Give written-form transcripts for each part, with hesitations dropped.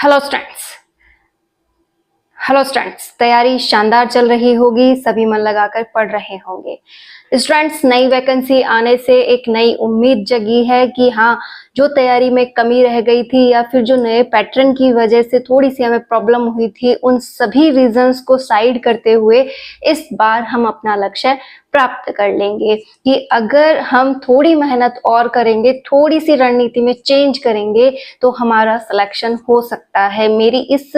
Hello students. तैयारी शानदार चल रही होगी, सभी मन लगाकर पढ़ रहे होंगे। स्टूडेंट्स, नई वैकेंसी आने से एक नई उम्मीद जगी है कि हाँ, जो तैयारी में कमी रह गई थी या फिर जो नए पैटर्न की वजह से थोड़ी सी हमें प्रॉब्लम हुई थी, उन सभी रीजंस को साइड करते हुए इस बार हम अपना लक्ष्य प्राप्त कर लेंगे कि अगर हम थोड़ी मेहनत और करेंगे, थोड़ी सी रणनीति में चेंज करेंगे तो हमारा सिलेक्शन हो सकता है। मेरी इस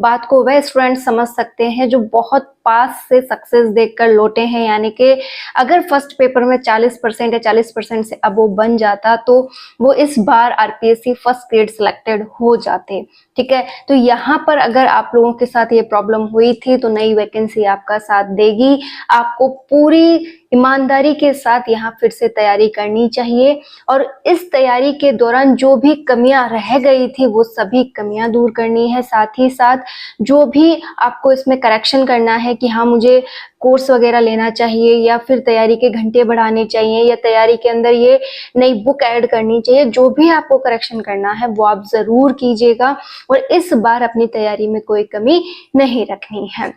बात को वह स्टूडेंट समझ सकते हैं जो बहुत पास से सक्सेस देखकर लौटे हैं, यानी कि अगर फर्स्ट पेपर में 40% या 40% से अबोव बन जाता तो वो इस बार आरपीएससी फर्स्ट ग्रेड सिलेक्टेड हो जाते। ठीक है, तो यहाँ पर अगर आप लोगों के साथ ये प्रॉब्लम हुई थी तो नई वैकेंसी आपका साथ देगी। आपको पूरी ईमानदारी के साथ यहाँ फिर से तैयारी करनी चाहिए और इस तैयारी के दौरान जो भी कमियां रह गई थी वो सभी कमियां दूर करनी है। साथ ही साथ जो भी आपको इसमें करेक्शन करना है कि हाँ, मुझे कोर्स वगैरह लेना चाहिए या फिर तैयारी के घंटे बढ़ाने चाहिए या तैयारी के अंदर ये नई बुक ऐड करनी चाहिए, जो भी आपको करेक्शन करना है वो आप जरूर कीजिएगा और इस बार अपनी तैयारी में कोई कमी नहीं रखनी है।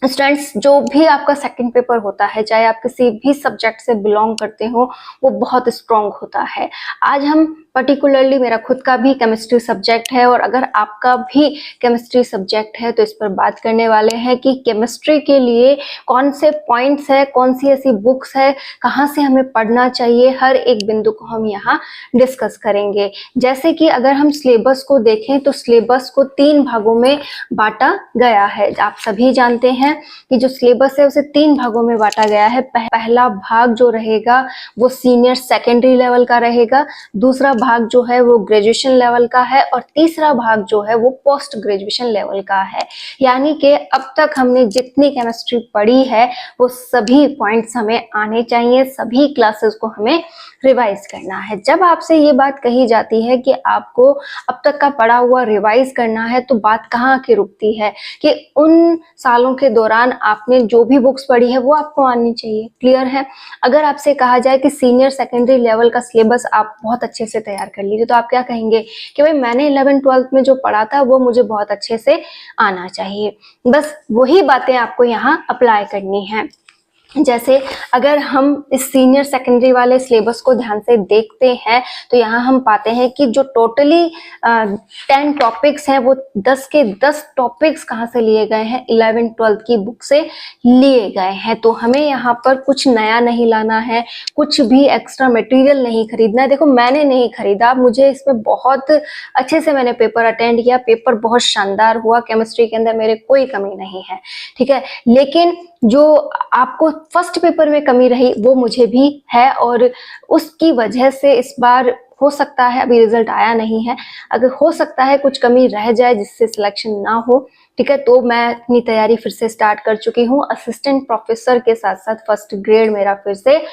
स्टूडेंट्स, जो भी आपका सेकंड पेपर होता है, चाहे आप किसी भी सब्जेक्ट से बिलोंग करते हो, वो बहुत स्ट्रॉन्ग होता है। आज हम पर्टिकुलरली, मेरा खुद का भी केमिस्ट्री सब्जेक्ट है और अगर आपका भी केमिस्ट्री सब्जेक्ट है तो इस पर बात करने वाले हैं कि केमिस्ट्री के लिए कौन से पॉइंट्स है, कौन सी ऐसी बुक्स है, कहाँ से हमें पढ़ना चाहिए, हर एक बिंदु को हम यहाँ डिस्कस करेंगे। जैसे कि अगर हम सिलेबस को देखें तो सिलेबस को 3 भागों में बांटा गया है। आप सभी जानते हैं कि जो सिलेबस है उसे 3 भागों में बांटा गया है। पहला भाग जो रहेगा वो सीनियर सेकेंडरी लेवल का रहेगा, दूसरा भाग जो है वो ग्रेजुएशन लेवल का है और तीसरा भाग जो है वो पोस्ट ग्रेजुएशन लेवल का है। यानी कि अब तक हमने जितनी केमिस्ट्री पढ़ी है वो सभी पॉइंट्स हमें आने चाहिए, सभी क्लासेस को हमें रिवाइज करना है। जब आपसे ये बात कही जाती है कि आपको अब तक का पढ़ा हुआ रिवाइज करना है तो बात कहाँ की रुकती है कि उन सालों के दौरान आपने जो भी बुक्स पढ़ी है वो आपको आनी चाहिए। क्लियर है? अगर आपसे कहा जाए कि सीनियर सेकेंडरी लेवल का सिलेबस आप बहुत अच्छे से तैयार कर लीजिए तो आप क्या कहेंगे कि भाई मैंने 11th-12th में जो पढ़ा था वो मुझे बहुत अच्छे से आना चाहिए। बस वही बातें आपको यहाँ अप्लाई करनी है। जैसे अगर हम इस सीनियर सेकेंडरी वाले सिलेबस को ध्यान से देखते हैं तो यहाँ हम पाते हैं कि जो टोटली 10 टॉपिक्स हैं वो 10 के 10 टॉपिक्स कहाँ से लिए गए हैं, 11th-12th की बुक से लिए गए हैं। तो हमें यहाँ पर कुछ नया नहीं लाना है, कुछ भी एक्स्ट्रा मटेरियल नहीं खरीदना है। देखो, मैंने नहीं खरीदा, मुझे इसमें बहुत अच्छे से मैंने पेपर अटेंड किया, पेपर बहुत शानदार हुआ, केमिस्ट्री के अंदर मेरे कोई कमी नहीं है। ठीक है, लेकिन जो आपको फर्स्ट पेपर में कमी रही वो मुझे भी है और उसकी वजह से इस बार हो सकता है, अभी रिजल्ट आया नहीं है, अगर हो सकता है कुछ कमी रह जाए जिससे सिलेक्शन ना हो। ठीक है, तो मैं अपनी तैयारी फिर से स्टार्ट कर चुकी हूँ। असिस्टेंट प्रोफेसर के साथ साथ फर्स्ट ग्रेड मेरा फिर से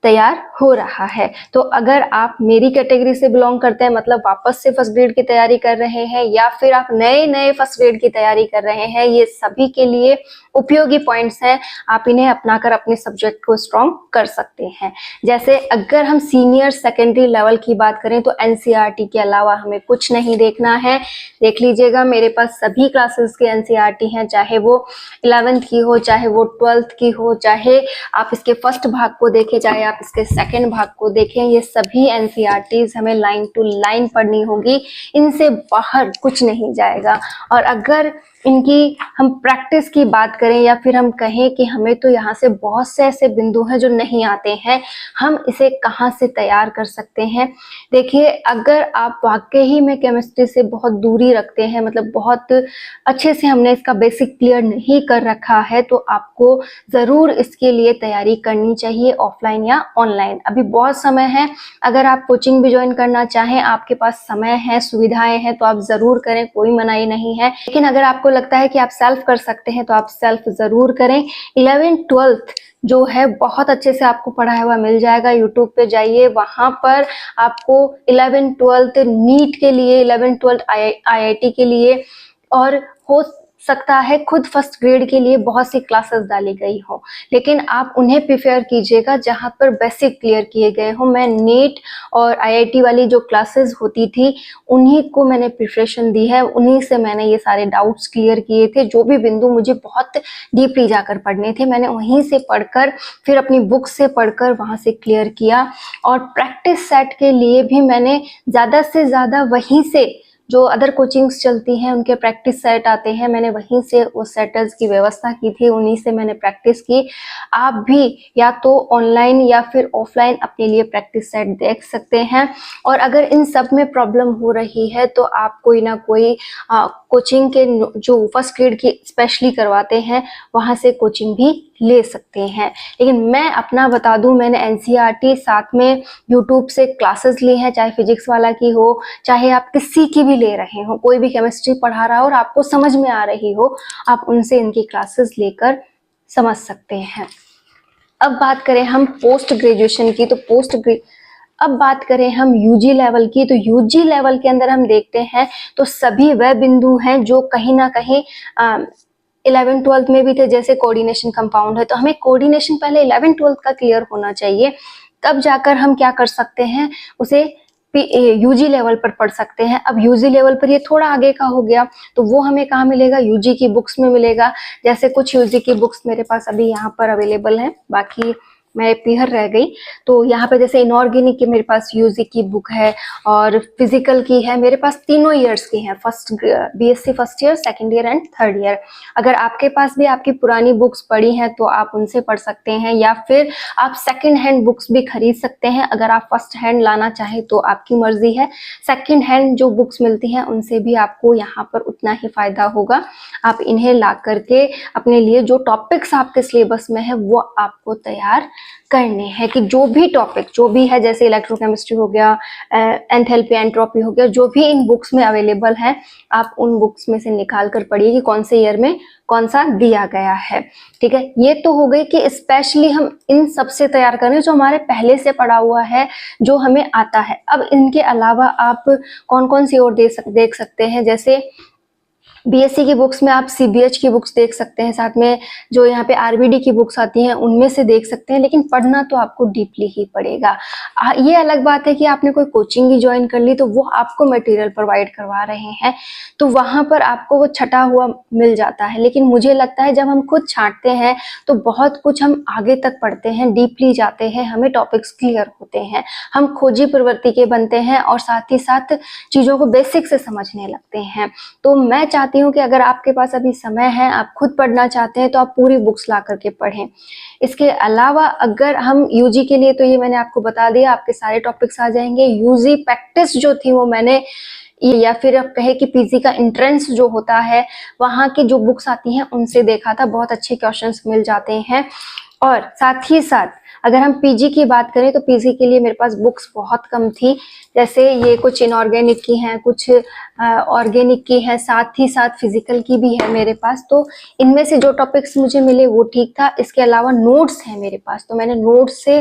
तैयार हो रहा है। तो अगर आप मेरी कैटेगरी से बिलोंग करते हैं, मतलब वापस से फर्स्ट ग्रेड की तैयारी कर रहे हैं या फिर आप नए फर्स्ट ग्रेड की तैयारी कर रहे हैं, ये सभी के लिए उपयोगी पॉइंट्स हैं। आप इन्हें अपनाकर अपने सब्जेक्ट को स्ट्रॉन्ग कर सकते हैं। जैसे अगर हम सीनियर सेकेंडरी लेवल की बात करें तो एनसीईआरटी के अलावा हमें कुछ नहीं देखना है। देख लीजिएगा, मेरे पास सभी क्लासेस के एनसीईआरटी हैं, चाहे वो 11th की हो, चाहे वो 12th की हो, चाहे आप इसके फर्स्ट भाग को देखें, चाहे आप इसके सेकंड भाग को देखें। ये सभी एनसीईआरटीज हमें लाइन टू लाइन पढ़नी होगी, इनसे बाहर कुछ नहीं जाएगा। और अगर इनकी हम प्रैक्टिस की बात करें या फिर हम कहें कि हमें तो यहाँ से बहुत से ऐसे बिंदु हैं जो नहीं आते हैं, हम इसे कहाँ से तैयार कर सकते हैं। देखिए, अगर आप वाकई ही में केमिस्ट्री से बहुत दूरी रखते हैं, मतलब बहुत अच्छे से हमने इसका बेसिक क्लियर नहीं कर रखा है, तो आपको ज़रूर इसके लिए तैयारी करनी चाहिए, ऑफलाइन या ऑनलाइन। अभी बहुत समय है, अगर आप कोचिंग भी ज्वाइन करना चाहें, आपके पास समय है, सुविधाएं हैं, तो आप ज़रूर करें, कोई मनाही नहीं है। लेकिन अगर आपको लगता है कि आप सेल्फ कर सकते हैं तो आप सेल्फ ज़रूर करें। 11th-12th जो है बहुत अच्छे से आपको पढ़ाया हुआ मिल जाएगा। यूट्यूब पे जाइए, वहाँ पर आपको 11th-12th नीट के लिए, 11th-12th IIT के लिए और हो सकता है खुद फर्स्ट ग्रेड के लिए बहुत सी क्लासेस डाली गई हो, लेकिन आप उन्हें प्रेफर कीजिएगा जहां पर बेसिक क्लियर किए गए हो। मैं नीट और आईआईटी वाली जो क्लासेस होती थी उन्हीं को मैंने प्रिपरेशन दी है, उन्हीं से मैंने ये सारे डाउट्स क्लियर किए थे। जो भी बिंदु मुझे बहुत डीपली जाकर पढ़ने थे मैंने वहीं से पढ़कर फिर अपनी बुक से पढ़कर वहां से क्लियर किया। और प्रैक्टिस सेट के लिए भी मैंने ज़्यादा से ज़्यादा वहीं से, जो अदर कोचिंग्स चलती हैं उनके प्रैक्टिस सेट आते हैं, मैंने वहीं से उस सेटर्स की व्यवस्था की थी, उन्हीं से मैंने प्रैक्टिस की। आप भी या तो ऑनलाइन या फिर ऑफलाइन अपने लिए प्रैक्टिस सेट देख सकते हैं। और अगर इन सब में प्रॉब्लम हो रही है तो आप कोई ना कोई कोचिंग के जो फर्स्ट ग्रेड की स्पेशली करवाते हैं वहाँ से कोचिंग भी ले सकते हैं। लेकिन मैं अपना बता दूं, मैंने एनसीईआरटी साथ में यूट्यूब से क्लासेस ली हैं, चाहे फिजिक्स वाला की हो चाहे आप किसी की भी ले रहे हो, कोई भी केमिस्ट्री पढ़ा रहा हो और आपको समझ में आ रही हो, आप उनसे इनकी क्लासेस लेकर समझ सकते हैं। अब बात करें हम पोस्ट ग्रेजुएशन की, तो अब बात करें हम यूजी लेवल की, तो यूजी लेवल के अंदर हम देखते हैं तो सभी वह बिंदु हैं जो कहीं ना कहीं 11th-12th में भी थे, जैसे कोऑर्डिनेशन कंपाउंड है तो हमें कोऑर्डिनेशन पहले 11th-12th का क्लियर होना चाहिए, तब जाकर हम क्या कर सकते हैं उसे यूजी लेवल पर पढ़ सकते हैं। अब यूजी लेवल पर ये थोड़ा आगे का हो गया तो वो हमें कहाँ मिलेगा, यूजी की बुक्स में मिलेगा। जैसे कुछ यूजी की बुक्स मेरे पास अभी यहाँ पर अवेलेबल हैं, बाकी मैं पीहर रह गई। तो यहाँ पे जैसे इनऑर्गेनिक की मेरे पास यूजी की बुक है और फिजिकल की है, मेरे पास तीनों ईयर्स की हैं, BSc first year, second year and third year. अगर आपके पास भी आपकी पुरानी बुक्स पड़ी हैं तो आप उनसे पढ़ सकते हैं, या फिर आप सेकंड हैंड बुक्स भी खरीद सकते हैं। अगर आप फर्स्ट हैंड लाना चाहें तो आपकी मर्जी है, सेकंड हैंड जो बुक्स मिलती हैं उनसे भी आपको यहाँ पर उतना ही फायदा होगा। आप इन्हें ला करके अपने लिए जो टॉपिक्स आपके सिलेबस में है वो आपको तैयार करने हैं, कि जो भी टॉपिक जो भी है, जैसे इलेक्ट्रोकेमिस्ट्री हो गया, एंथैल्पी एंट्रोपी हो गया, जो भी इन बुक्स में अवेलेबल है आप उन बुक्स में से निकाल कर पढ़िए कि कौन से ईयर में कौन सा दिया गया है। ठीक है, ये तो हो गई कि स्पेशली हम इन सब से तैयार करें जो हमारे पहले से पढ़ा हुआ है, जो हमें आता है। अब इनके अलावा आप कौन कौन सी और देख सकते हैं, जैसे बीएससी की बुक्स में आप सीबीएच की बुक्स देख सकते हैं, साथ में जो यहाँ पे आरबीडी की बुक्स आती हैं उनमें से देख सकते हैं, लेकिन पढ़ना तो आपको डीपली ही पड़ेगा। ये अलग बात है कि आपने कोई कोचिंग ही ज्वाइन कर ली तो वो आपको मटेरियल प्रोवाइड करवा रहे हैं तो वहाँ पर आपको वो छटा हुआ मिल जाता है, लेकिन मुझे लगता है जब हम खुद छांटते हैं तो बहुत कुछ हम आगे तक पढ़ते हैं, डीपली जाते हैं, हमें टॉपिक्स क्लियर होते हैं, हम खोजी प्रवृत्ति के बनते हैं और साथ ही साथ चीज़ों को बेसिक से समझने लगते हैं। तो मैं चाहती हूँ कि अगर आपके पास अभी समय है, आप खुद पढ़ना चाहते हैं तो आप पूरी बुक्स ला करके पढ़ें। इसके अलावा अगर हम यूजी के लिए, तो ये मैंने आपको बता दिया, आपके सारे टॉपिक्स आ जाएंगे। यूजी प्रैक्टिस जो थी वो मैंने, या फिर आप कहे कि पीजी का एंट्रेंस जो होता है वहाँ की जो बुक्स आती हैं उनसे देखा था, बहुत अच्छे क्वेश्चंस मिल जाते हैं। और साथ ही साथ अगर हम पीजी की बात करें तो पीजी के लिए मेरे पास बुक्स बहुत कम थी, जैसे ये कुछ इनऑर्गेनिक की हैं, कुछ ऑर्गेनिक की है, साथ ही साथ फिजिकल की भी है मेरे पास। तो इनमें से जो टॉपिक्स मुझे मिले वो ठीक था। इसके अलावा नोट्स हैं मेरे पास, तो मैंने नोट्स से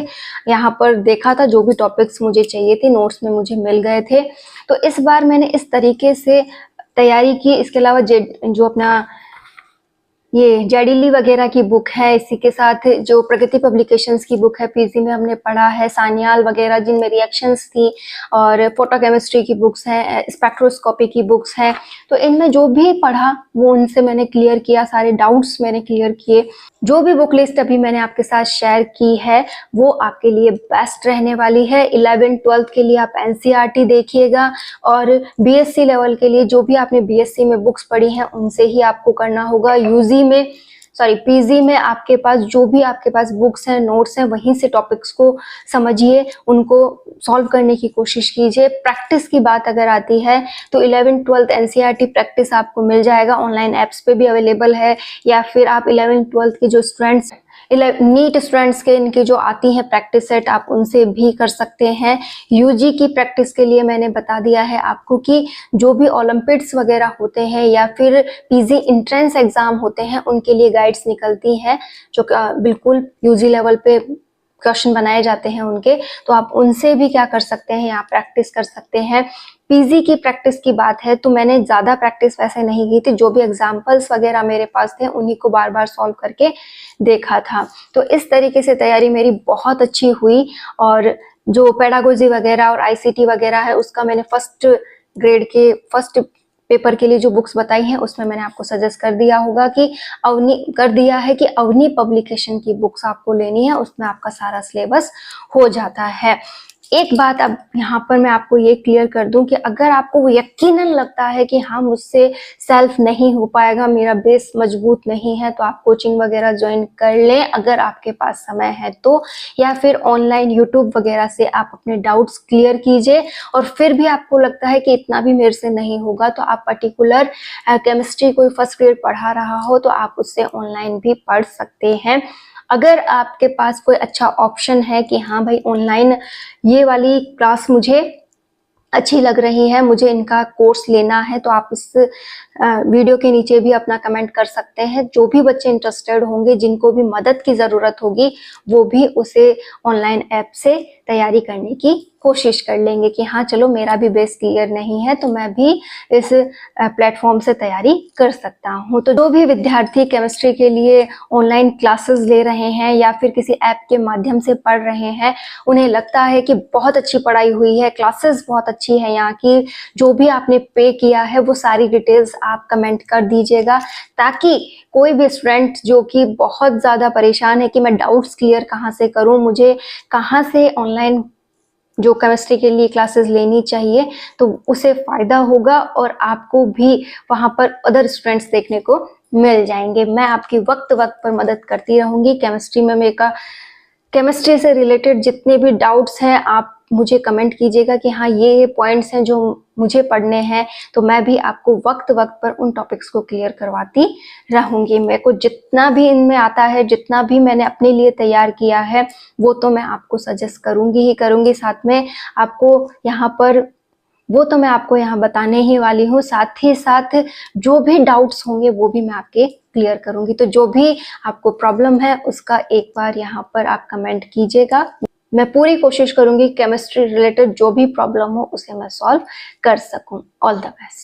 यहाँ पर देखा था, जो भी टॉपिक्स मुझे चाहिए थे नोट्स में मुझे मिल गए थे। तो इस बार मैंने इस तरीके से तैयारी की। इसके अलावा जो अपना ये जेडीली वगैरह की बुक है, इसी के साथ जो प्रगति पब्लिकेशंस की बुक है, पीजी में हमने पढ़ा है, सान्याल वगैरह जिनमें रिएक्शंस थी, और फोटोकेमिस्ट्री की बुक्स हैं, स्पेक्ट्रोस्कोपी की बुक्स हैं। तो इनमें जो भी पढ़ा वो उनसे मैंने क्लियर किया, सारे डाउट्स मैंने क्लियर किए। जो भी बुक लिस्ट अभी मैंने आपके साथ शेयर की है वो आपके लिए बेस्ट रहने वाली है। 11th-12th के लिए आप एनसीईआरटी देखिएगा, और बीएससी लेवल के लिए जो भी आपने बीएससी में बुक्स पढ़ी हैं उनसे ही आपको करना होगा। पीजी में आपके पास जो भी आपके पास बुक्स हैं, नोट्स हैं, वहीं से टॉपिक्स को समझिए, उनको सॉल्व करने की कोशिश कीजिए। प्रैक्टिस की बात अगर आती है तो 11th-12th एनसीईआरटी प्रैक्टिस आपको मिल जाएगा, ऑनलाइन ऐप्स पे भी अवेलेबल है, या फिर आप 11th-12th के जो स्टूडेंट्स, नीट स्टूडेंट्स के इनकी जो आती हैं प्रैक्टिस सेट, आप उनसे भी कर सकते हैं। यूजी की प्रैक्टिस के लिए मैंने बता दिया है आपको कि जो भी ओलंपियाड्स वगैरह होते हैं या फिर पीजी एंट्रेंस एग्जाम होते हैं उनके लिए गाइड्स निकलती हैं जो बिल्कुल यूजी लेवल पे क्वेश्चन बनाए जाते हैं उनके, तो आप उनसे भी क्या कर सकते हैं, यहाँ प्रैक्टिस कर सकते हैं। पीजी की प्रैक्टिस की बात है तो मैंने ज़्यादा प्रैक्टिस वैसे नहीं की थी, जो भी एग्जाम्पल्स वगैरह मेरे पास थे उन्हीं को बार बार सॉल्व करके देखा था। तो इस तरीके से तैयारी मेरी बहुत अच्छी हुई। और जो पेडागोजी वगैरह और आईसीटी वगैरह है उसका मैंने फर्स्ट ग्रेड के फर्स्ट पेपर के लिए जो बुक्स बताई हैं उसमें मैंने आपको सजेस्ट कर दिया होगा कि अवनी पब्लिकेशन की बुक्स आपको लेनी है, उसमें आपका सारा सिलेबस हो जाता है। एक बात अब यहाँ पर मैं आपको ये क्लियर कर दूं कि अगर आपको वो यकीनन लगता है कि हाँ मुझसे सेल्फ नहीं हो पाएगा, मेरा बेस मजबूत नहीं है, तो आप कोचिंग वगैरह ज्वाइन कर लें अगर आपके पास समय है तो, या फिर ऑनलाइन यूट्यूब वगैरह से आप अपने डाउट्स क्लियर कीजिए। और फिर भी आपको लगता है कि इतना भी मेरे से नहीं होगा तो आप पर्टिकुलर केमिस्ट्री कोई फर्स्ट ग्रेड पढ़ा रहा हो तो आप उससे ऑनलाइन भी पढ़ सकते हैं। अगर आपके पास कोई अच्छा ऑप्शन है कि हाँ भाई ऑनलाइन ये वाली क्लास मुझे अच्छी लग रही है, मुझे इनका कोर्स लेना है, तो आप इस वीडियो के नीचे भी अपना कमेंट कर सकते हैं। जो भी बच्चे इंटरेस्टेड होंगे, जिनको भी मदद की ज़रूरत होगी, वो भी उसे ऑनलाइन ऐप से तैयारी करने की कोशिश कर लेंगे कि हाँ चलो मेरा भी बेस क्लियर नहीं है तो मैं भी इस प्लेटफॉर्म से तैयारी कर सकता हूँ। तो जो भी विद्यार्थी केमिस्ट्री के लिए ऑनलाइन क्लासेस ले रहे हैं या फिर किसी ऐप के माध्यम से पढ़ रहे हैं, उन्हें लगता है कि बहुत अच्छी पढ़ाई हुई है, क्लासेस बहुत अच्छी है यहाँ की, जो भी आपने पे किया है वो सारी डिटेल्स आप कमेंट कर दीजिएगा, ताकि कोई भी स्टूडेंट जो कि बहुत ज़्यादा परेशान है कि मैं डाउट्स क्लियर कहाँ से करूँ, मुझे कहाँ से ऑनलाइन जो केमिस्ट्री के लिए क्लासेस लेनी चाहिए, तो उसे फ़ायदा होगा और आपको भी वहाँ पर अदर स्टूडेंट्स देखने को मिल जाएंगे। मैं आपकी वक्त वक्त पर मदद करती रहूँगी। केमिस्ट्री में केमिस्ट्री से रिलेटेड जितने भी डाउट्स हैं आप मुझे कमेंट कीजिएगा कि हाँ ये पॉइंट्स हैं जो मुझे पढ़ने हैं, तो मैं भी आपको वक्त वक्त पर उन टॉपिक्स को क्लियर करवाती रहूँगी। मेरे को जितना भी इनमें आता है, जितना भी मैंने अपने लिए तैयार किया है, वो तो मैं आपको सजेस्ट करूँगी ही करूँगी। साथ में आपको यहाँ पर वो तो मैं आपको यहाँ बताने ही वाली हूँ, साथ ही साथ जो भी डाउट्स होंगे वो भी मैं आपके क्लियर करूँगी। तो जो भी आपको प्रॉब्लम है उसका एक बार यहाँ पर आप कमेंट कीजिएगा। मैं पूरी कोशिश करूँगी केमिस्ट्री रिलेटेड जो भी प्रॉब्लम हो उसे मैं सॉल्व कर सकूँ। All the best.